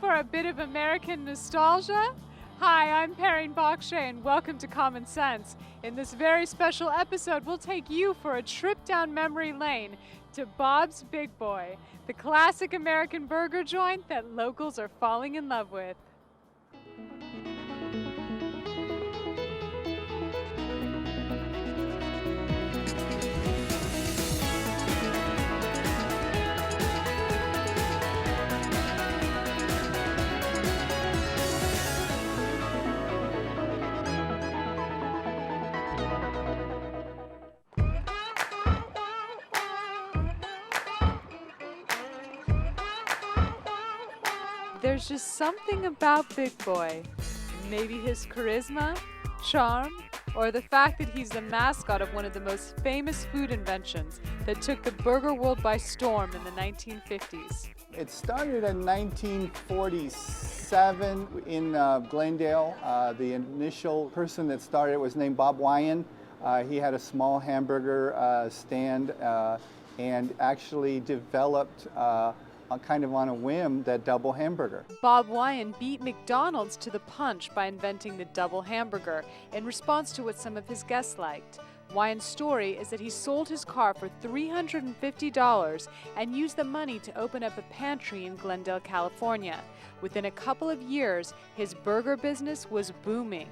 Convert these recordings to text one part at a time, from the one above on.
for a bit of American nostalgia? Hi, I'm Perrine Bakhshay and welcome to Common Sense. In this very special episode, we'll take you for a trip down memory lane to Bob's Big Boy, the classic American burger joint that locals are falling in love with. There's just something about Big Boy. Maybe his charisma, charm, or the fact that he's the mascot of one of the most famous food inventions that took the burger world by storm in the 1950s. It started in 1947 in Glendale. The initial person that started it was named Bob Wyan. He had a small hamburger stand and actually developed kind of on a whim, that double hamburger. Bob Wyan beat McDonald's to the punch by inventing the double hamburger in response to what some of his guests liked. Wyan's story is that he sold his car for $350 and used the money to open up a pantry in Glendale, California. Within a couple of years, his burger business was booming.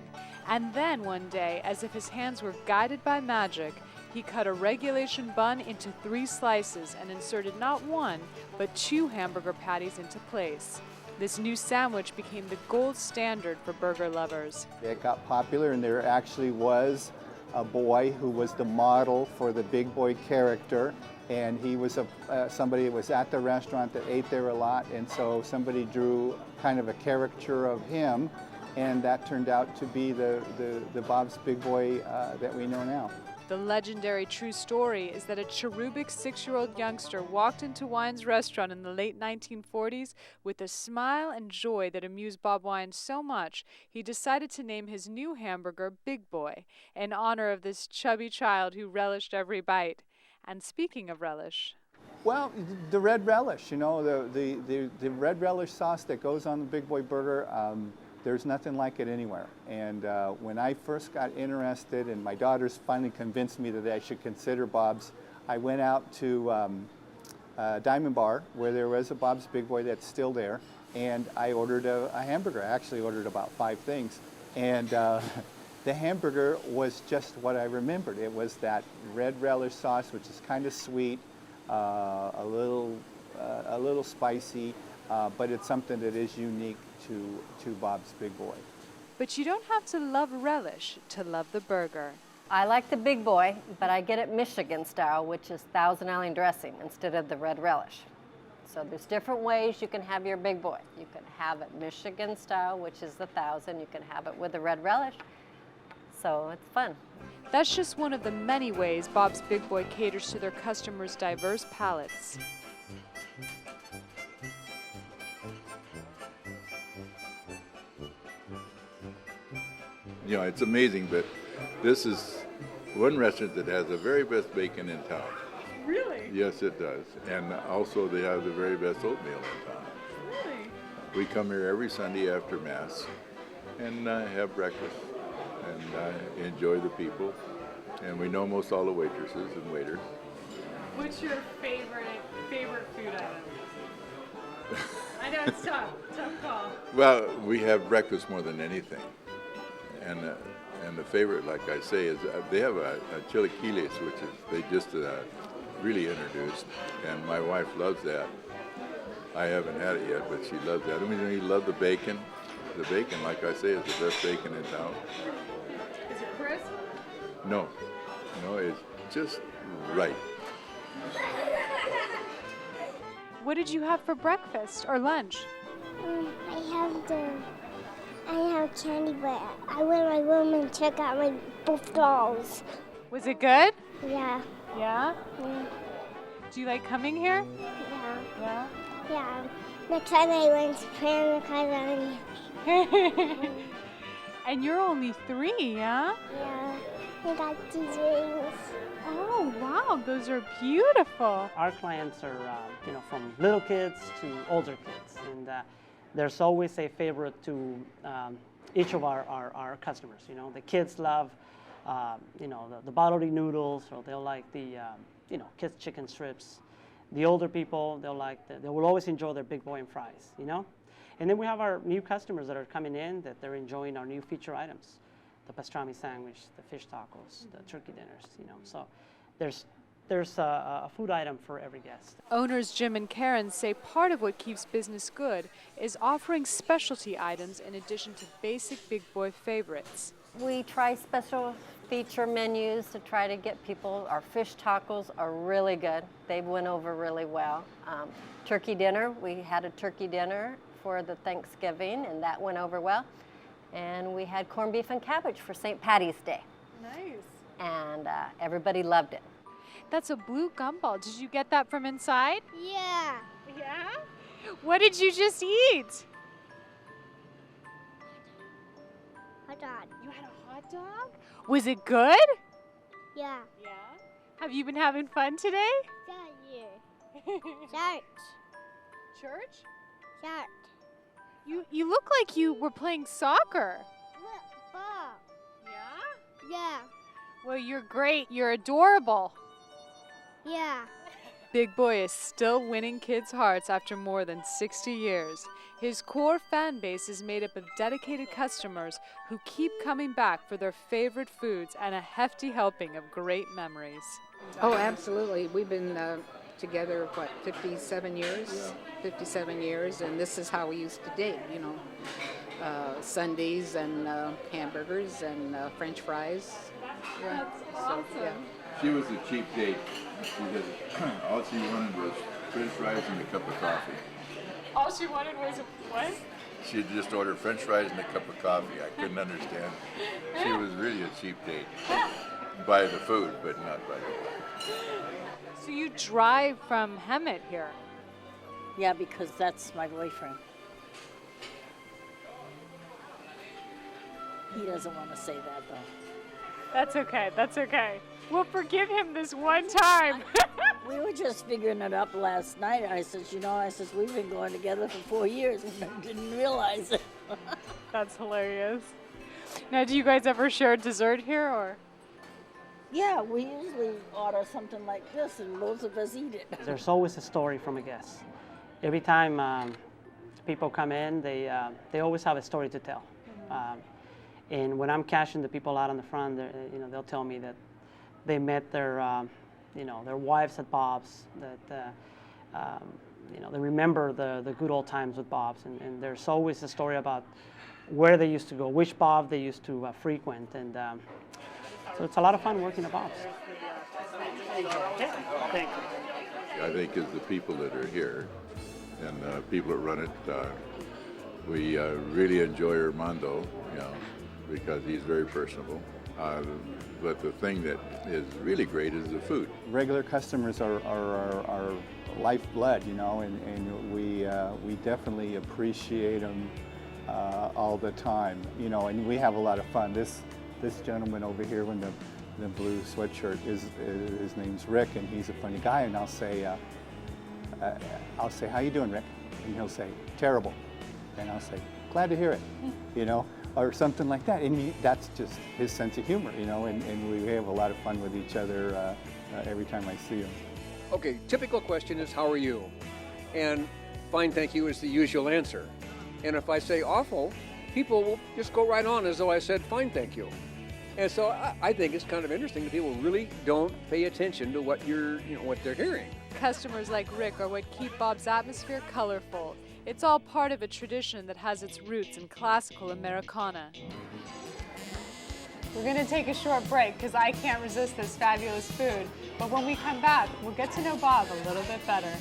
And then one day, as if his hands were guided by magic, he cut a regulation bun into 3 slices and inserted not 1, but 2 hamburger patties into place. This new sandwich became the gold standard for burger lovers. It got popular, and there actually was a boy who was the model for the Big Boy character, and he was somebody that was at the restaurant that ate there a lot, and so somebody drew kind of a caricature of him, and that turned out to be the Bob's Big Boy that we know now. The legendary true story is that a cherubic 6-year-old youngster walked into Wyan's restaurant in the late 1940s with a smile and joy that amused Bob Wyan so much, he decided to name his new hamburger Big Boy in honor of this chubby child who relished every bite. And speaking of relish, well, the red relish, you know, the red relish sauce that goes on the Big Boy burger, there's nothing like it anywhere. And when I first got interested, and my daughters finally convinced me that I should consider Bob's, I went out to Diamond Bar, where there was a Bob's Big Boy that's still there, and I ordered a hamburger. I actually ordered about 5 things. And the hamburger was just what I remembered. It was that red relish sauce, which is kind of sweet, a little spicy, but it's something that is unique to Bob's Big Boy. But you don't have to love relish to love the burger. I like the Big Boy, but I get it Michigan style, which is Thousand Island dressing instead of the red relish. So there's different ways you can have your Big Boy. You can have it Michigan style, which is the Thousand. You can have it with the red relish. So it's fun. That's just one of the many ways Bob's Big Boy caters to their customers' diverse palates. You know, it's amazing, but this is one restaurant that has the very best bacon in town. Really? Yes, it does. And also they have the very best oatmeal in town. Really? We come here every Sunday after Mass and have breakfast and enjoy the people. And we know most all the waitresses and waiters. What's your favorite food item? I know it's tough call. Well, we have breakfast more than anything. And the favorite, like I say, is they have a chilaquiles, which is they just really introduced, and my wife loves that. I haven't had it yet, but she loves that. I mean, you love the bacon. The bacon, like I say, is the best bacon in town. Is it crisp? No, it's just right. What did you have for breakfast or lunch? I have candy, but I went in my room and took out my both dolls. Was it good? Yeah. Yeah? Yeah. Do you like coming here? Yeah. Yeah? Yeah. Next time I went to Perrine because And you're only 3, yeah? yeah, I got these rings. Oh, wow, those are beautiful. Our clients are, from little kids to older kids, and there's always a favorite to each of our customers. You know, the kids love, you know, the buttery noodles, or they'll like the, you know, kids chicken strips. The older people, they will always enjoy their big boy and fries, you know? And then we have our new customers that are coming in, that they're enjoying our new feature items. The pastrami sandwich, the fish tacos, the turkey dinners, you know? So there's a food item for every guest. Owners Jim and Karen say part of what keeps business good is offering specialty items in addition to basic big boy favorites. We try special feature menus to try to get people. Our fish tacos are really good. They went over really well. Turkey dinner, we had a turkey dinner for the Thanksgiving, and that went over well. And we had corned beef and cabbage for St. Patty's Day. Nice. And everybody loved it. That's a blue gumball. Did you get that from inside? Yeah. Yeah? What did you just eat? Hot dog. You had a hot dog? Was it good? Yeah. Yeah. Have you been having fun today? Yeah. Church. Church? Church. You look like you were playing soccer. Look, ball. Yeah? Yeah. Well, you're great. You're adorable. Yeah. Big Boy is still winning kids' hearts after more than 60 years. His core fan base is made up of dedicated customers who keep coming back for their favorite foods and a hefty helping of great memories. Oh, absolutely. We've been together, what, 57 years? Yeah. 57 years, and this is how we used to date, you know. Sundays and hamburgers and French fries. Yeah. That's awesome. So, yeah. She was a cheap date. She said all she wanted was French fries and a cup of coffee. All she wanted was what? She'd just order French fries and a cup of coffee. I couldn't understand. She was really a cheap date. By the food, but not by the food. So you drive from Hemet here? Yeah, because that's my boyfriend. He doesn't want to say that, though. That's okay. That's okay. We'll forgive him this one time. We were just figuring it up last night. I said, you know, we've been going together for 4 years and I didn't realize it. That's hilarious. Now, do you guys ever share dessert here, or? Yeah, we usually order something like this and most of us eat it. There's always a story from a guest. Every time people come in, they always have a story to tell. And when I'm cashing the people out on the front, you know, they'll tell me that they met their, you know, their wives at Bob's. That you know, they remember the good old times with Bob's, and there's always a story about where they used to go, which Bob they used to frequent, and so it's a lot of fun working at Bob's. Thank you. I think is the people that are here and people that run it. We really enjoy Armando, you know, because he's very personable. But the thing that is really great is the food. Regular customers are our lifeblood, you know, and we definitely appreciate them all the time, you know, and we have a lot of fun. This gentleman over here in the blue sweatshirt, his name's Rick, and he's a funny guy, and I'll say, how you doing, Rick? And he'll say, terrible. And I'll say, glad to hear it, you know, or something like that. And that's just his sense of humor, you know, and we have a lot of fun with each other every time I see him. Okay, typical question is, how are you? And fine, thank you is the usual answer. And if I say awful, people will just go right on as though I said fine, thank you. And so I think it's kind of interesting that people really don't pay attention to what what they're hearing. Customers like Rick are what keep Bob's atmosphere colorful. It's all part of a tradition that has its roots in classical Americana. We're going to take a short break because I can't resist this fabulous food. But when we come back, we'll get to know Bob a little bit better.